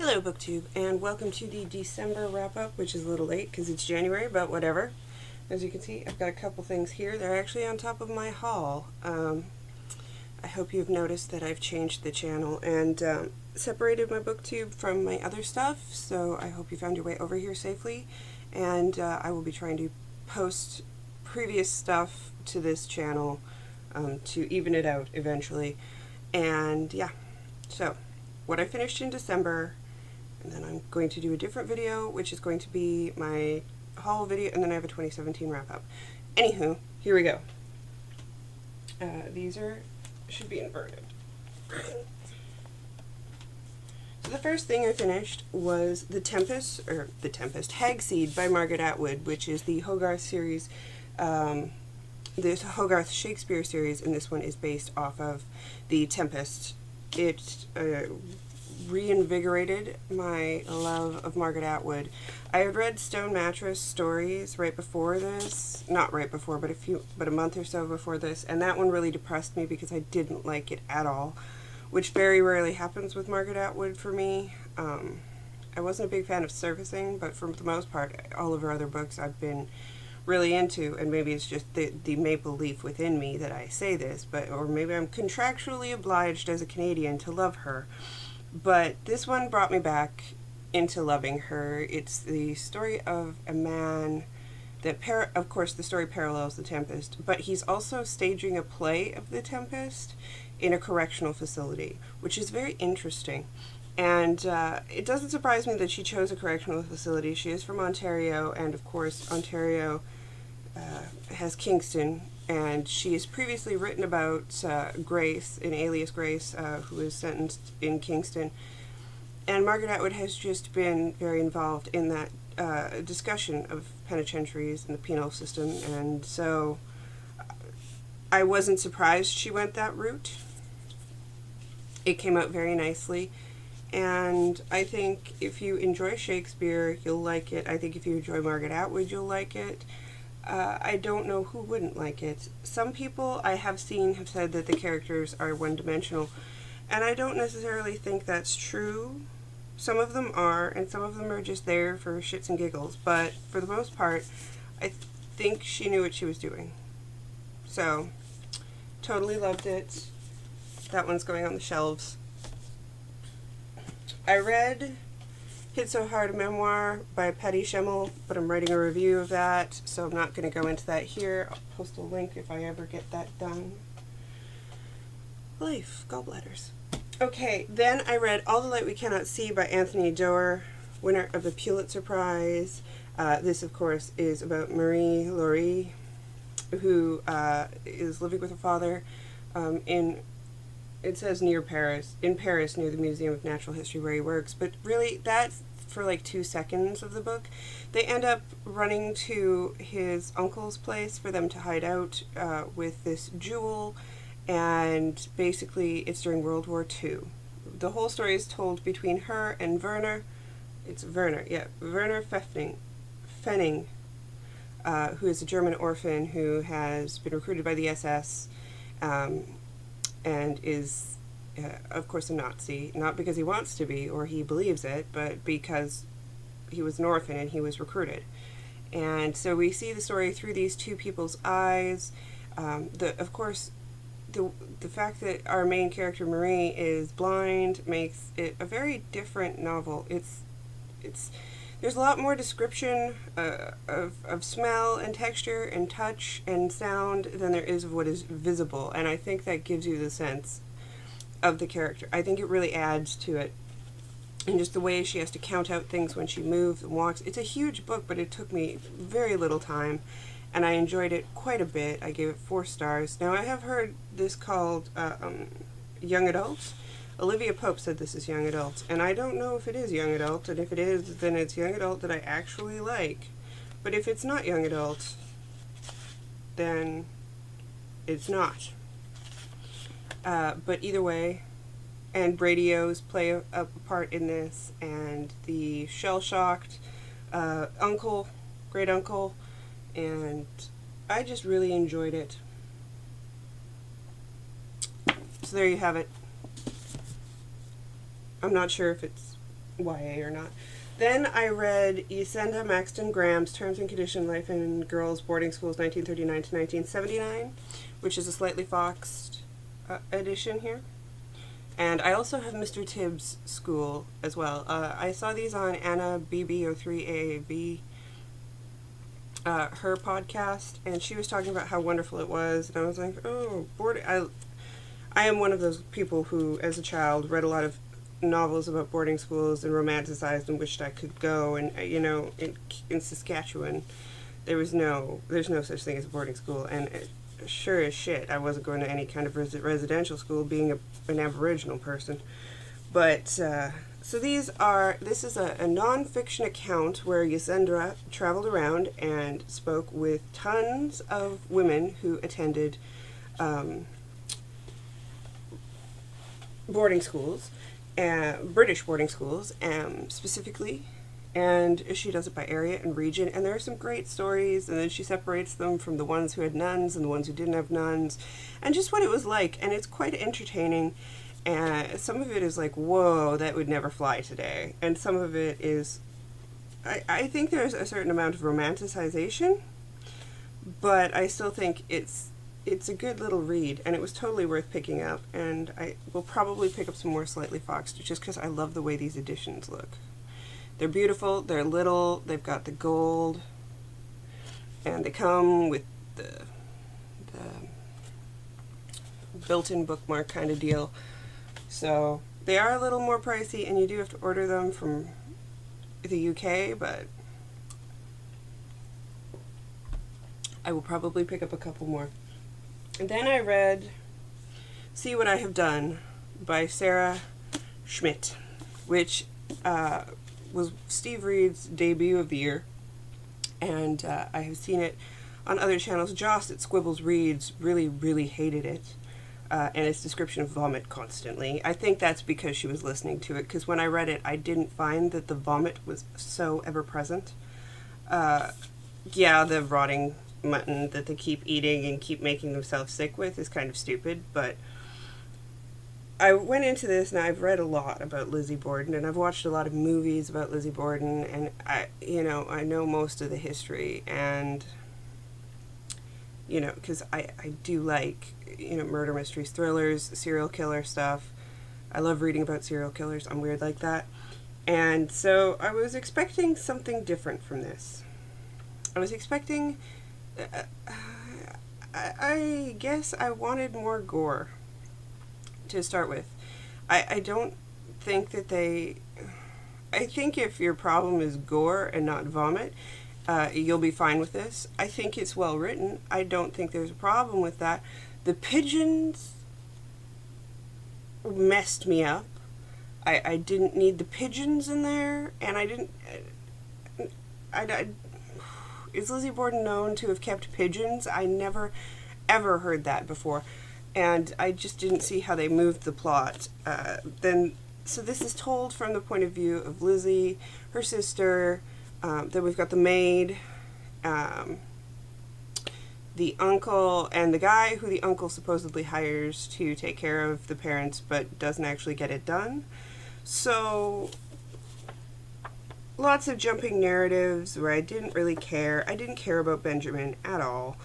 Hello BookTube, and welcome to the December wrap-up, which is a little late because it's January, but whatever. As you can see, I've got a couple things here. They're actually on top of my haul. I hope you've noticed that I've changed the channel and separated my BookTube from my other stuff, so I hope you found your way over here safely, and I will be trying to post previous stuff to this channel to even it out eventually. And yeah, so what I finished in December, and then I'm going to do a different video, which is going to be my haul video, and then I have a 2017 wrap-up. Anywho, here we go. These should be inverted. So the first thing I finished was The Tempest, Hagseed by Margaret Atwood, which is the Hogarth series, this Hogarth Shakespeare series, and this one is based off of The Tempest. It reinvigorated my love of Margaret Atwood. I had read Stone Mattress Stories right before this, not right before, but a month or so before this, and that one really depressed me because I didn't like it at all, which very rarely happens with Margaret Atwood for me. I wasn't a big fan of Surfacing, but for the most part, all of her other books I've been really into, and maybe it's just the maple leaf within me that I say this, or maybe I'm contractually obliged as a Canadian to love her. But this one brought me back into loving her. It's the story of a man that, of course, the story parallels The Tempest, but he's also staging a play of The Tempest in a correctional facility, which is very interesting. And it doesn't surprise me that she chose a correctional facility. She is from Ontario, and of course, Ontario has Kingston, and she has previously written about Grace, in Alias Grace, who was sentenced in Kingston. And Margaret Atwood has just been very involved in that discussion of penitentiaries and the penal system, and so I wasn't surprised she went that route. It came out very nicely, and I think if you enjoy Shakespeare, you'll like it. I think if you enjoy Margaret Atwood, you'll like it. I don't know who wouldn't like it. Some people I have seen have said that the characters are one-dimensional, and I don't necessarily think that's true. Some of them are, and some of them are just there for shits and giggles, but for the most part, I think she knew what she was doing. So, totally loved it. That one's going on the shelves. I read Hit So Hard, a memoir by Patty Schemmel, but I'm writing a review of that, so I'm not going to go into that here. I'll post a link if I ever get that done. Life, gallbladders. Okay, then I read All the Light We Cannot See by Anthony Doerr, winner of the Pulitzer Prize. This, of course, is about Marie Laure, who is living with her father it says in Paris, near the Museum of Natural History where he works, but really that's for like 2 seconds of the book. They end up running to his uncle's place for them to hide out with this jewel, and basically it's during World War II. The whole story is told between her and Werner. It's Werner, yeah, Werner Pfenning, who is a German orphan who has been recruited by the SS, and is, of course, a Nazi, not because he wants to be or he believes it, but because he was an orphan and he was recruited. And so we see the story through these two people's eyes. Of course, the fact that our main character, Marie, is blind makes it a very different novel. There's a lot more description of smell and texture and touch and sound than there is of what is visible, and I think that gives you the sense of the character. I think it really adds to it, and just the way she has to count out things when she moves and walks. It's a huge book, but it took me very little time, and I enjoyed it quite a bit. I gave it 4 stars. Now, I have heard this called young adult. Olivia Pope said this is young adult, and I don't know if it is young adult, and if it is, then it's young adult that I actually like. But if it's not young adult, then it's not. But either way, and radios play a part in this, and the shell-shocked uncle, great uncle, and I just really enjoyed it. So there you have it. I'm not sure if it's YA or not. Then I read Yasenda Maxton Graham's Terms and Conditions Life in Girls Boarding Schools 1939 to 1979, which is a slightly foxed edition here. And I also have Mr. Tibbs' School as well. I saw these on Anna BB03AAV, her podcast, and she was talking about how wonderful it was, and I was like, oh, boarding. I am one of those people who, as a child, read a lot of novels about boarding schools and romanticized and wished I could go. And in Saskatchewan, there's no such thing as a boarding school, and sure as shit, I wasn't going to any kind of residential school, being an Aboriginal person. But so this is a non-fiction account where Yasendra traveled around and spoke with tons of women who attended boarding schools, British boarding schools, specifically. And she does it by area and region, and there are some great stories, and then she separates them from the ones who had nuns and the ones who didn't have nuns, and just what it was like, and it's quite entertaining. And some of it is like, whoa, that would never fly today, and some of it is, I think there's a certain amount of romanticization, but I still think it's a good little read, and it was totally worth picking up, and I will probably pick up some more Slightly Foxed, just because I love the way these editions look. They're beautiful, they're little, they've got the gold, and they come with the built-in bookmark kind of deal. So they are a little more pricey, and you do have to order them from the UK, but I will probably pick up a couple more. And then I read See What I Have Done by Sarah Schmidt, which was Steve Reed's debut of the year, and I have seen it on other channels. Joss at Squibbles Reads really, really hated it, and its description of vomit constantly. I think that's because she was listening to it, because when I read it, I didn't find that the vomit was so ever-present. Yeah, the rotting mutton that they keep eating and keep making themselves sick with is kind of stupid, but I went into this, and I've read a lot about Lizzie Borden, and I've watched a lot of movies about Lizzie Borden, and I know most of the history, and because I do like murder mysteries, thrillers, serial killer stuff. I love reading about serial killers. I'm weird like that, and so I was expecting something different from this. I was expecting, I guess I wanted more gore. To start with, I don't think that I think if your problem is gore and not vomit, you'll be fine with this. I think it's well written. I don't think there's a problem with that. The pigeons messed me up. I didn't need the pigeons in there, and is Lizzie Borden known to have kept pigeons? I never ever heard that before. And I just didn't see how they moved the plot. So this is told from the point of view of Lizzie, her sister, then we've got the maid, the uncle, and the guy who the uncle supposedly hires to take care of the parents but doesn't actually get it done. So lots of jumping narratives where I didn't really care. I didn't care about Benjamin at all.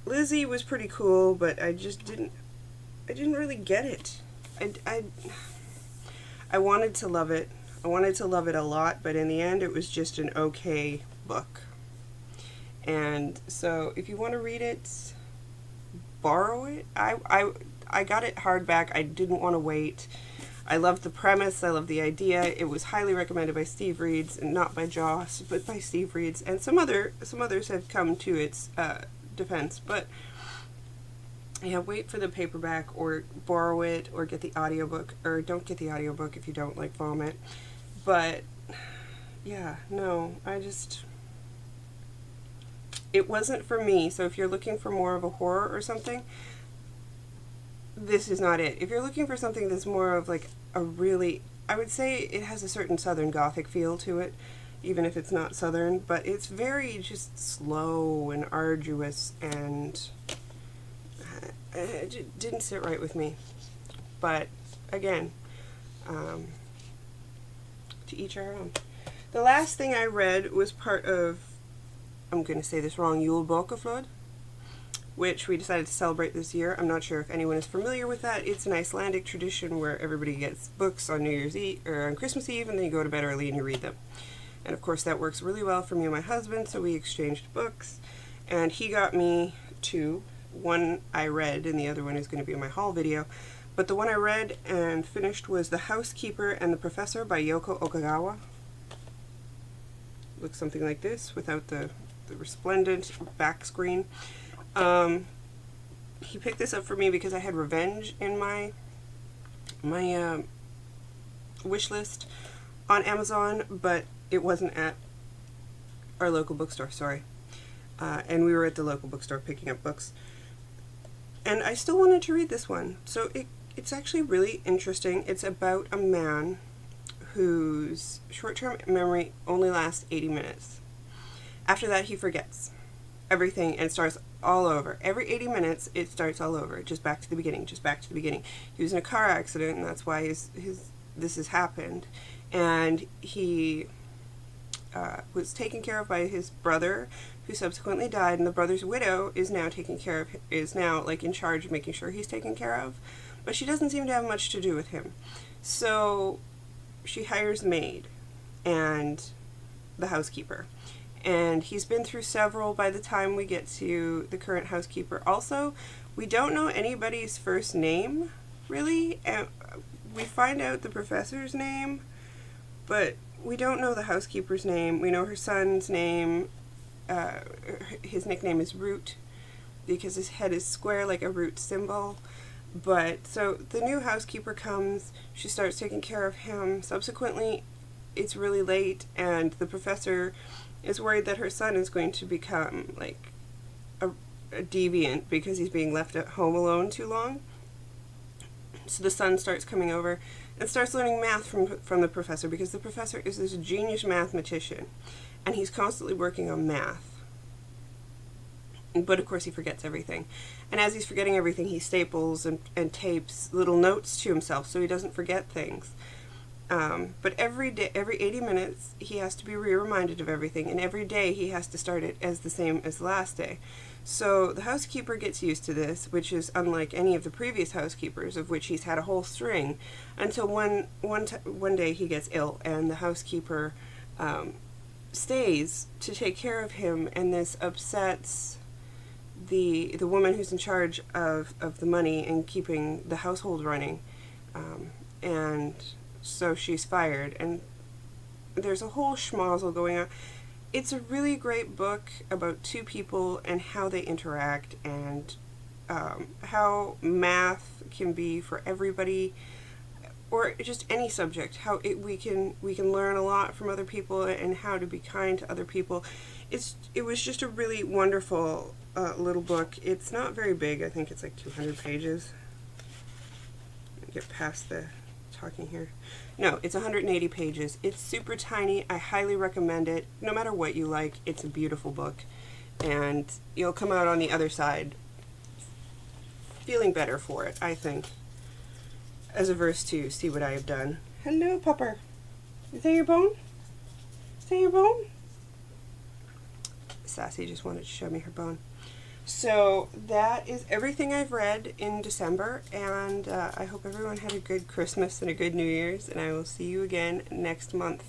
Lizzie was pretty cool, but I didn't really get it. I wanted to love it. I wanted to love it a lot, but in the end it was just an okay book. And so if you want to read it, borrow it. I got it hardback. I didn't want to wait. I loved the premise. I loved the idea. It was highly recommended by Steve Reeds, and not by Joss, but by Steve Reeds, and some others have come to its defense, but yeah, wait for the paperback or borrow it or get the audiobook, or don't get the audiobook if you don't like vomit. But yeah, no, it wasn't for me. So if you're looking for more of a horror or something, this is not it. If you're looking for something that's more of like a really, I would say it has a certain Southern Gothic feel to it, even if it's not Southern, but it's very just slow and arduous, and it didn't sit right with me. But again, to each our own. The last thing I read was part of, I'm going to say this wrong, Julebokaflod, which we decided to celebrate this year. I'm not sure if anyone is familiar with that. It's an Icelandic tradition where everybody gets books on New Year's Eve or on Christmas Eve, and then you go to bed early and you read them. And of course that works really well for me and my husband, so we exchanged books. And he got me two. One I read and the other one is going to be in my haul video. But the one I read and finished was The Housekeeper and the Professor by Yoko Okagawa. Looks something like this without the resplendent back screen. He picked this up for me because I had Revenge in my wish list on Amazon, but it wasn't at our local bookstore, sorry. And we were at the local bookstore picking up books. And I still wanted to read this one. So it's actually really interesting. It's about a man whose short-term memory only lasts 80 minutes. After that, he forgets everything and starts all over. Every 80 minutes, it starts all over. Just back to the beginning, just back to the beginning. He was in a car accident, and that's why this has happened. And he was taken care of by his brother, who subsequently died, and the brother's widow is now like in charge of making sure he's taken care of, but she doesn't seem to have much to do with him. So she hires a maid and the housekeeper, and he's been through several by the time we get to the current housekeeper. Also, we don't know anybody's first name really, and we find out the professor's name, but we don't know the housekeeper's name. We know her son's name. His nickname is Root because his head is square like a root symbol. But so the new housekeeper comes, she starts taking care of him. Subsequently, it's really late, and the professor is worried that her son is going to become like a deviant because he's being left at home alone too long. So the son starts coming over and starts learning math from the professor, because the professor is this genius mathematician, and he's constantly working on math. But of course he forgets everything. And as he's forgetting everything, he staples and tapes little notes to himself so he doesn't forget things. But every day, every 80 minutes, he has to be reminded of everything, and every day he has to start it as the same as the last day. So the housekeeper gets used to this, which is unlike any of the previous housekeepers, of which he's had a whole string, until one day he gets ill, and the housekeeper stays to take care of him, and this upsets the woman who's in charge of the money and keeping the household running, and so she's fired, and there's a whole schmozzle going on. It's a really great book about two people and how they interact, and how math can be for everybody, or just any subject. How we can learn a lot from other people, and how to be kind to other people. It was just a really wonderful little book. It's not very big. I think it's like 200 pages. Let me get past the talking here. No, it's 180 pages. It's super tiny. I highly recommend it. No matter what you like, it's a beautiful book, and you'll come out on the other side feeling better for it, I think. As a verse to See What I Have Done. Hello, pupper. Is that your bone? Is that your bone? Sassy just wanted to show me her bone. So that is everything I've read in December, and I hope everyone had a good Christmas and a good New Year's, and I will see you again next month.